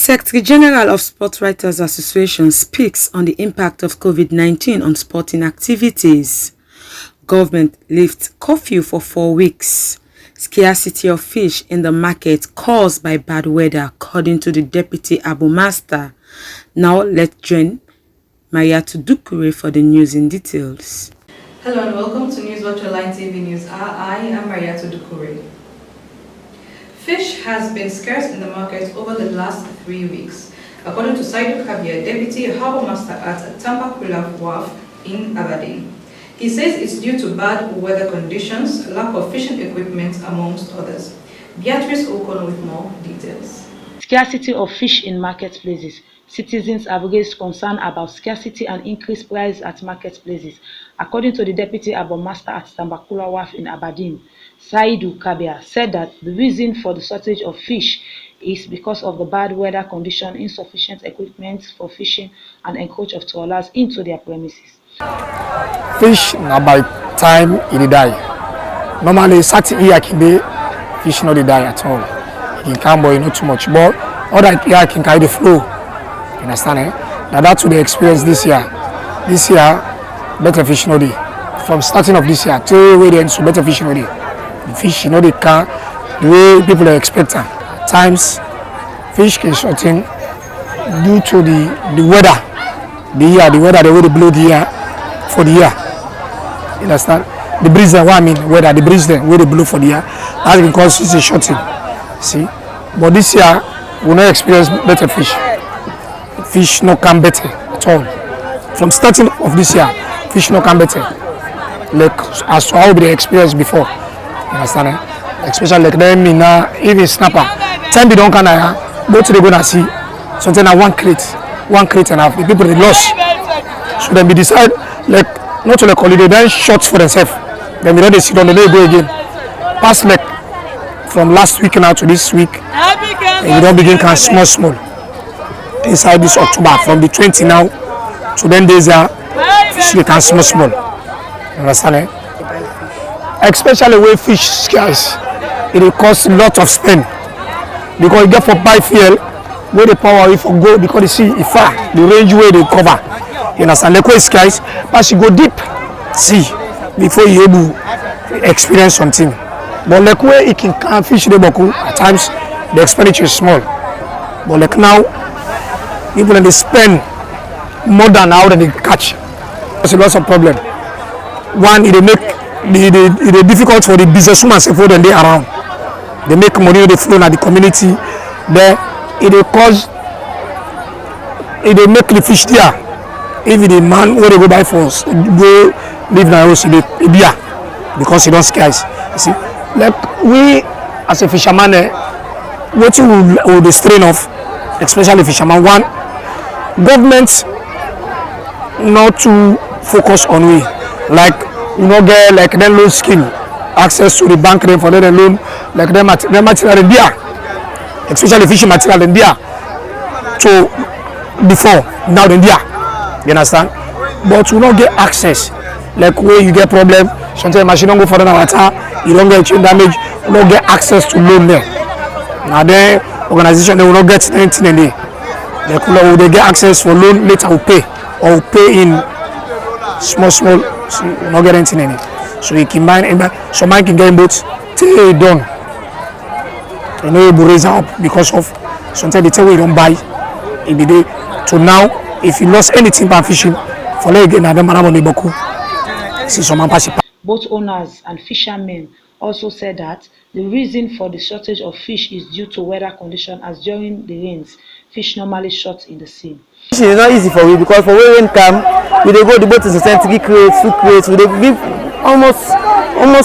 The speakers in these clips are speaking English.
Secretary General of Sport Writers Association speaks on the impact of COVID-19 on sporting activities. Government lifts curfew for 4 weeks. Scarcity of fish in the market caused by bad weather, according to the Deputy Harbour Master. Now let's join MARIATU DUKUARY for the news in details. Hello and welcome to Newswatch Online TV News. I am MARIATU DUKUARY. Fish has been scarce in the market over the last 3 weeks, according to SAIDU KABIA, Deputy Harbour Master at Tamba, Cular, Wharf in Aberdeen. He says it's due to bad weather conditions, lack of fishing equipment, amongst others. Beatrice Okono with more details. Scarcity of fish in marketplaces. Citizens have raised concern about scarcity and increased price at marketplaces. According to the Deputy Harbour Master at Tamba, Cular, Wharf in Aberdeen, SAIDU KABIA said that the reason for the shortage of fish is because of the bad weather condition, insufficient equipment for fishing, and encroach of trawlers into their premises. Fish now by time it die. Normally certain year can be fish not die at all. It can come boy not too much, but other year can carry the flow. You understand? Now that's what they experienced this year. This year better fish not day. From starting of this year till way end so better fish not day. The fish you know they can the way people are expecting. At times fish can shorten due to the weather. The weather the way they blow the year for the year. You understand? The breeze what I mean weather, the breeze then where they blow for the year. That's because it's a shorting. See? But this year we not experience better fish. Fish no come better at all. From starting of this year, fish no come better. Like as to how they experienced before. You understand? Especially like them now, even snapper. Time they don't can go to the go and see something like one crate and a half. The people they lost. So then we decide like not to like holiday, then shots for themselves. Then we don't sit on the day go again. Past like from last week now to this week, and we don't begin can small. Inside this October, from the 20 now to then days are fish they can small. You understand? Especially where fish scarce, it will cost a lot of spend because you get for buy fuel where the power if you go because you see if far the range where they cover. You understand? Like where scarce, but you go deep see before you able to experience something. But like where it can fish the boku at times the expenditure is small. But like now people they spend more than how they catch. There's a lot of problem. One, it make it difficult for the businesswomen before they around. They make money they flow in the community. There, it make the fish there. Even the man where they go buy for go live in the house, they beer because he don't scarce. You see, like we as a fisherman, what will the strain of, especially fisherman. One, government not to focus on we like. You know, get like them loan scheme, access to the bank rate for them loan, like them material in there, especially fishing material in there. So before now in there, you understand? But you don't get access. Like where you get problem, sometimes machine don't go for the water, you don't get chain damage, you don't get access to loan there. Now then organization they will not get anything in there. Like will they get access for loan later will pay or will pay in small. So you not get anything in it. So you can buy some man can get boats till it done. You know you raise up because of sometimes they tell you don't buy it be there. So now if you lost anything by fishing, for like again another man money boku. See some man pass it. Boat owners and fishermen also said that the reason for the shortage of fish is due to weather condition, as during the rains, fish normally short in the sea. Fishing is not easy for we because for when rain come, we dey go the boat is authentic crates, food crates, we dey give almost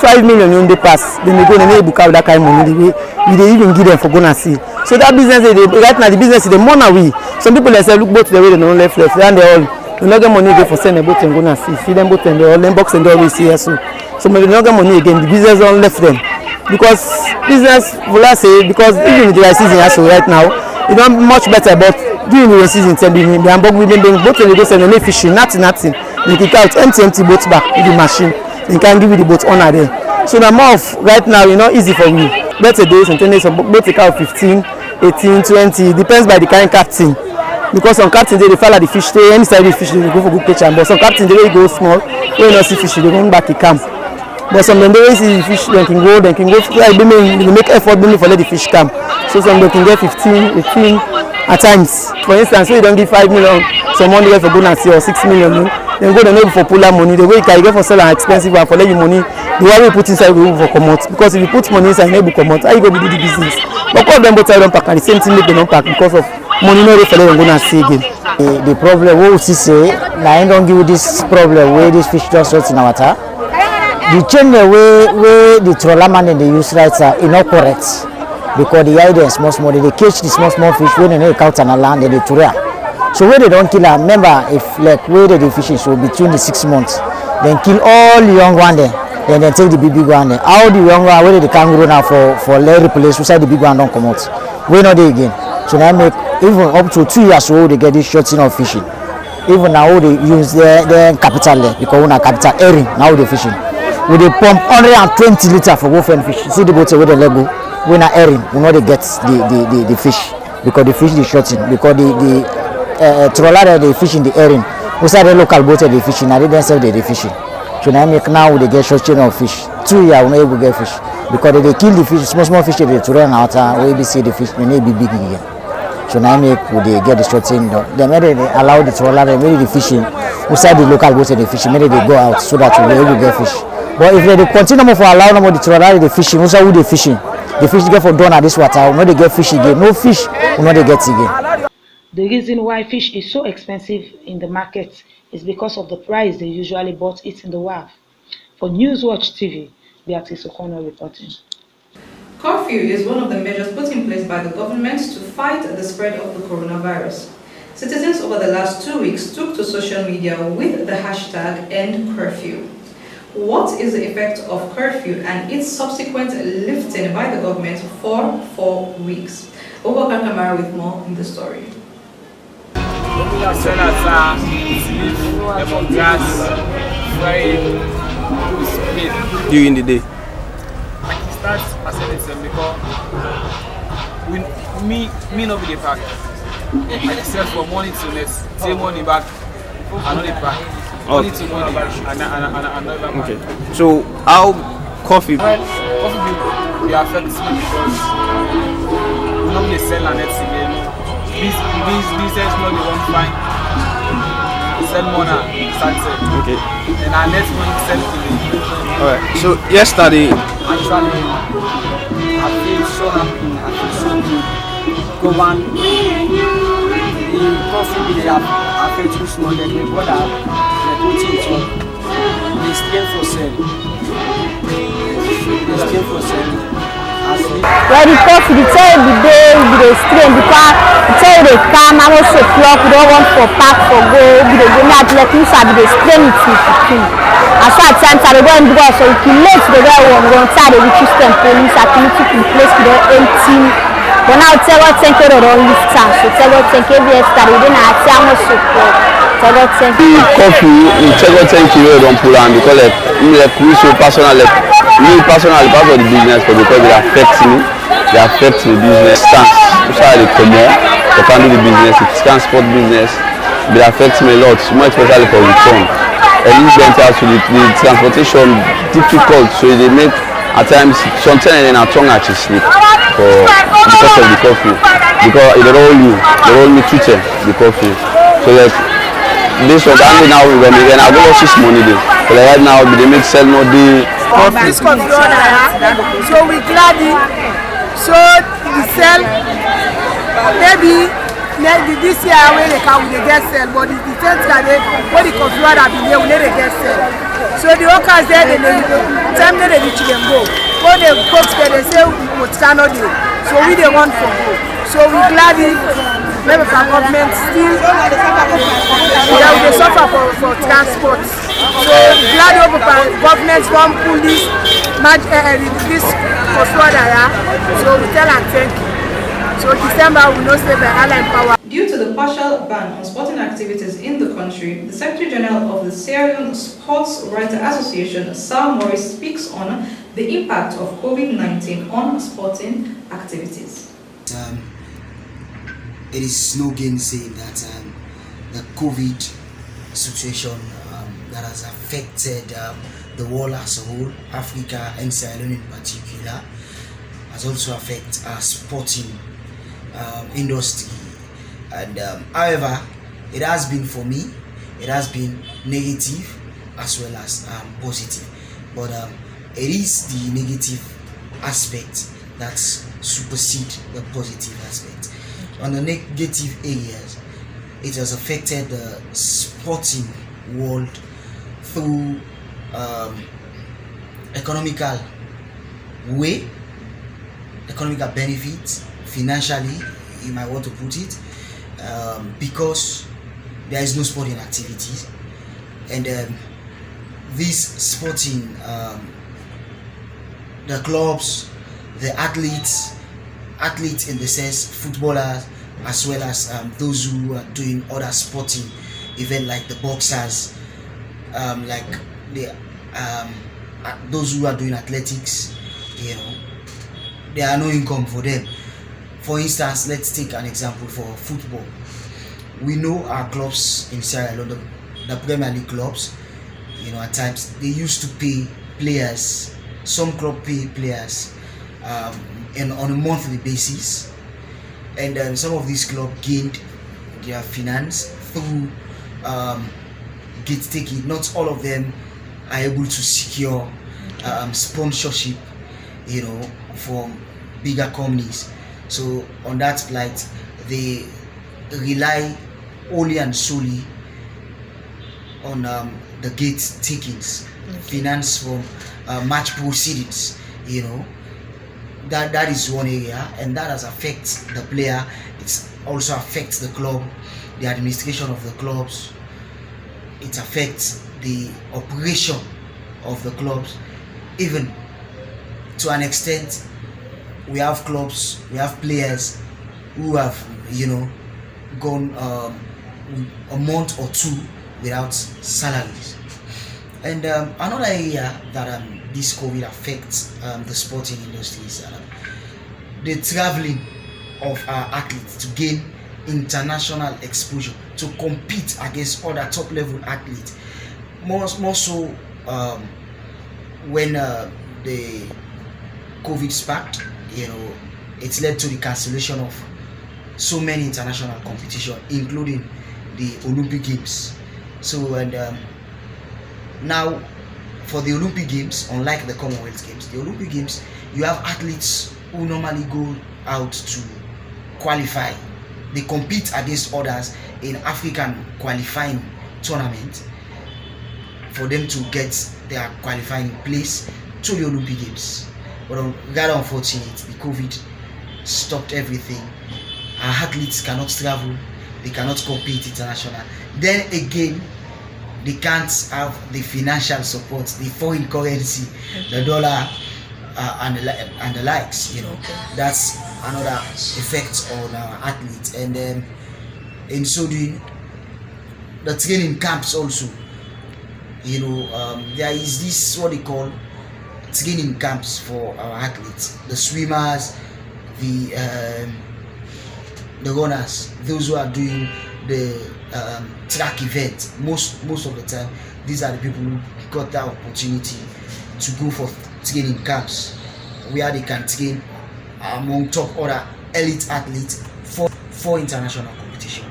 5 million in the past. Then they go and book out that kind of money. We dey even give them for gonna see. So that business right now the business is the more we. Some people they say look boat the way they don't left, and they all not get money again for send a boat and gonna see them boat and they all them box and they always see here so. So they don't get money again. The business don't left them because business will I say because even the dry season also right now it's not much better but. During the season, the Hamburg women being boat and they go send any fishing, nothing. They kick out empty boats back with the machine. They can give you the boat owner there. So the more of right now, you know, easy for me. Better days and 10 days, boat take out 15, 18, 20, depends by the kind captain. Because some captains they follow the fish stay any side of the fish they go for good catch, but some captains they go small, when not see fish they go back to camp. But some them they see the fish they can go like they make effort for let the fish come. So some they can get 15, 18 at times. For instance, so you don't give 5 million, some money for go and see or 6 million. Then go maybe for puller money. The way you can get for sell an expensive one for let you money. The way we put inside we for come out. Because if you put money inside, you come out. How you go to do the business? But all of them both side don't pack and the same thing they don't pack because of money no for them go and see again. The problem we see say, I don't give you this problem where this fish just rot in our water. The change the way the trawler man and the use rights are not correct. Because the idea is small, they catch the small fish when they count on the land and they throw. So where they don't kill her, remember if like where they fishing so between the 6 months, then kill all the young one there, then they take the big one there. How the young one where they can grow now for let replace beside the big one don't come out. Where not they again. So now make even up to 2 years old they get this shorting of fishing. Even now they use their capital there because we have capital herring now they fishing. We they pump 120 liters for go find fish. See the boat where they let go. When a herring, we know they get the fish because the fish is shorting because the trawler they fish in the herring. We say the local boat they fishing, and they themselves they fishing. So now make now they get shorting of fish. 2 years we not able to get fish because they kill the fish, small fish they throw in water. We be see the fish, they may be big again. So now make they get the shorting. They may they allow the trawler, they may the fishing. We say the local boat they fishing, maybe they go out so that we will able to get fish. But if they continue for allow them the trawler they fishing, we say who they fishing. The fish get for done at this water, we know they get fish again. No fish, we know they get again. The reason why fish is so expensive in the market is because of the price they usually bought it in the Wharf. For Newswatch TV, Beatrice O'Connor reporting. Curfew is one of the measures put in place by the government to fight the spread of the coronavirus. Citizens over the last 2 weeks took to social media with the hashtag #EndCurfew. What is the effect of curfew and its subsequent lifting by the government for 4 weeks? Obaka Kamara with more in the story. During the day. Start facilitating because me not be the pack. I sell from morning to next, same morning back, another pack. Only to morning and another pack. Okay. So how coffee? Coffee will affect me because we normally sell and next again. Business not the one fine. Sell more now, start selling. Okay. And our next month sell again. Alright. So yesterday. Actually, I feel so happy. I feel so good. Go on. The coffee they have affect too small. They put it on. They stay for sale. They stay for sale. Well, the coffee, the tell the day, the stream, because the tell they come, I also clock, we don't want for pack for go, we don't go not let you sabi the stream it with the as far as times I go and go, so if you late the guy one side the reach system police activity in place with the empty. But now tell what think you don't lift time, so tell what think every yesterday, we didn't have time to support. Tell what think you. Coffee, you tell what think you don't pull on because like we so personal like. Me personally, part of the business, but because they affect me, they affect the business stance. Especially the common, they can do the business, the transport business, they affect me a lot, more especially for return. And this enter to the transportation difficult, so they make at times sometimes then a tongue actually slip because of the coffee. Because they roll me Twitter, the coffee. So like this was only now when I go lost this money there. But like right now they make sell no day. This coffee so we glad it. So we sell maybe this year when they come they get sell, but the tenth that they when the coffee have been here we never get sell. So the workers there they time they reach them go. When they cook there they say we cannot do. So we they want for go. So we glad it. Maybe for government still they suffer for transport. So glad over government don't pull this for so we tell and thank you. So December will not stay by Allah Power. Due to the partial ban on sporting activities in the country, the Secretary General of the Syrian Sports Writer Association, SAHR, speaks on the impact of COVID-19 on sporting activities. it is no gainsaying that the COVID situation that has affected the world as a whole, Africa and Sierra Leone in particular, has also affected our sporting industry. And however, it has been, for me, it has been negative as well as positive. But it is the negative aspect that supersedes the positive aspect. On the negative areas, it has affected the sporting world through economical benefits, financially, you might want to put it, because there is no sporting activities, and these sporting, the clubs, the athletes in the sense footballers, as well as those who are doing other sporting events like the boxers, like the those who are doing athletics, you know, there are no income for them. For instance, let's take an example for football. We know our clubs in Sierra Leone, the Premier League clubs, you know, at times they used to pay players, some club pay players and on a monthly basis, and some of these clubs gained their finance through gate taking. Not all of them are able to secure sponsorship, you know, from bigger companies. So on that plight, they rely only and solely on the gate takings, finance from match proceedings, you know. That is one area, and that has affected the player. It also affects the club, the administration of the clubs. It affects the operation of the clubs. Even to an extent, we have clubs, we have players who have, you know, gone a month or two without salaries. And another area that this COVID affects the sporting industry is the traveling of our athletes to gain international exposure, to compete against other top level athletes. More so when the COVID sparked, you know, it led to the cancellation of so many international competitions, including the Olympic Games. So, and now for the Olympic Games, unlike the Commonwealth Games, the Olympic Games, you have athletes who normally go out to qualify. They compete against others in African qualifying tournament for them to get their qualifying place to the Olympic Games. But rather unfortunate, the COVID stopped everything. Our athletes cannot travel, they cannot compete international. Then again, they can't have the financial support, the foreign currency, the dollar, and the likes, you know. That's another effect on our athletes. And then in so doing, the training camps also, you know, there is this what they call training camps for our athletes, the swimmers, the runners, those who are doing the track event. Most of the time, these are the people who got that opportunity to go for training camps where they can train among top other elite athletes for international competition.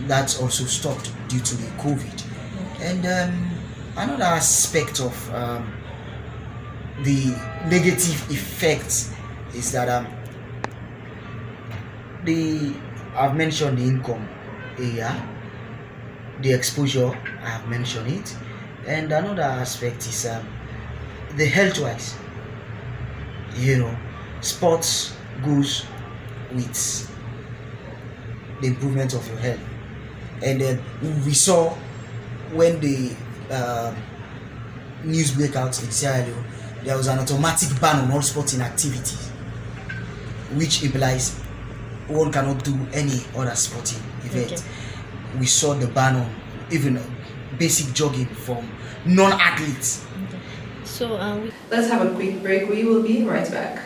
That's also stopped due to the COVID. And another aspect of the negative effects is that I've mentioned the income area, the exposure, I have mentioned it, and another aspect is the health-wise. You know, sports goes with the improvement of your health, and then we saw when the news break out in Sierra Leone, there was an automatic ban on all sporting activities, which implies one cannot do any other sporting event. We saw the ban on even basic jogging from non-athletes. So let's have a quick break. We will be right back.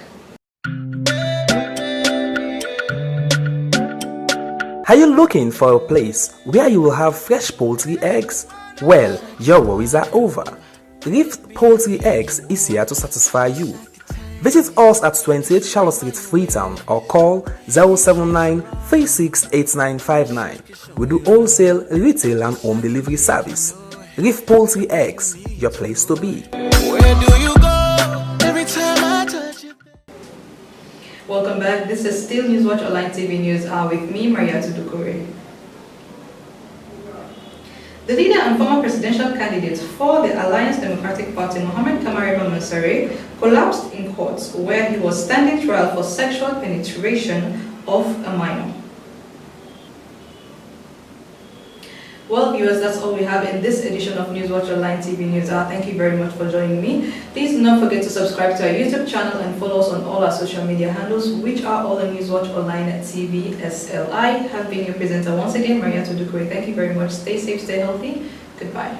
Are you looking for a place where you will have fresh poultry eggs? Well, your worries are over. Reef Poultry Eggs is here to satisfy you. Visit us at 28 Charlotte Street, Freetown, or call 079-368959. We do wholesale, retail and home delivery service. Reef Poultry Eggs, your place to be. Where do you go every time I touch you? Welcome back. This is still Newswatch Online TV News Hour with me, MARIATU. The leader and former presidential candidate for the Alliance Democratic Party, Mohamed Kamari Mansare, collapsed in court where he was standing trial for sexual penetration of a minor. Well, viewers, that's all we have in this edition of Newswatch Online TV News Hour. Thank you very much for joining me. Please do not forget to subscribe to our YouTube channel and follow us on all our social media handles, which are all on Newswatch Online TV SLI. Have been your presenter once again, MARIATU. Thank you very much. Stay safe, stay healthy. Goodbye.